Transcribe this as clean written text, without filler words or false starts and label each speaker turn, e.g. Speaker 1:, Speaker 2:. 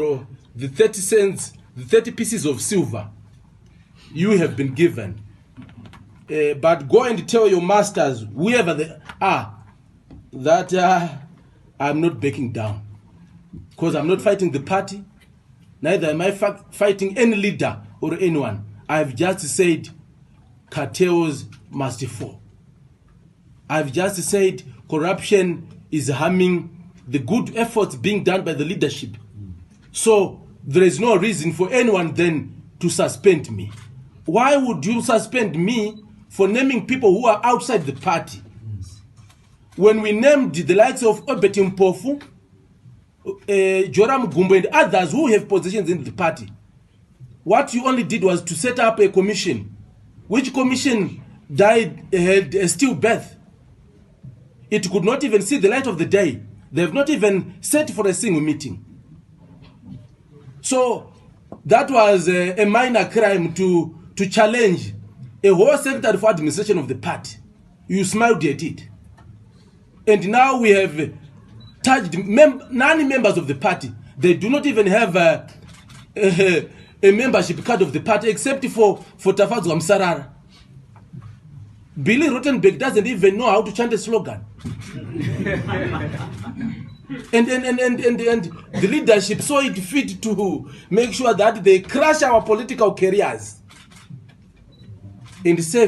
Speaker 1: Or the 30 cents, the 30 pieces of silver you have been given. But go and tell your masters, whoever they are, that I'm not backing down. Because I'm not fighting the party, neither am I fighting any leader or anyone. I've just said cartels must fall. I've just said corruption is harming the good efforts being done by the leadership. So there is no reason for anyone then to suspend me. Why would you suspend me for naming people who are outside the party? When we named the likes of Obet Mpofu, Joram Gumbo and others who have positions in the party, what you only did was to set up a commission, which commission had a stillbirth. It could not even see the light of the day. They have not even set for a single meeting. So that was a minor crime to challenge a whole secretary for administration of the party. You smiled at it. And now we have charged non-members of the party. They do not even have a membership card of the party except for Tafadzwa Msarara. Billy Rottenberg doesn't even know how to chant a slogan. and the leadership saw it fit to make sure that they crush our political careers and save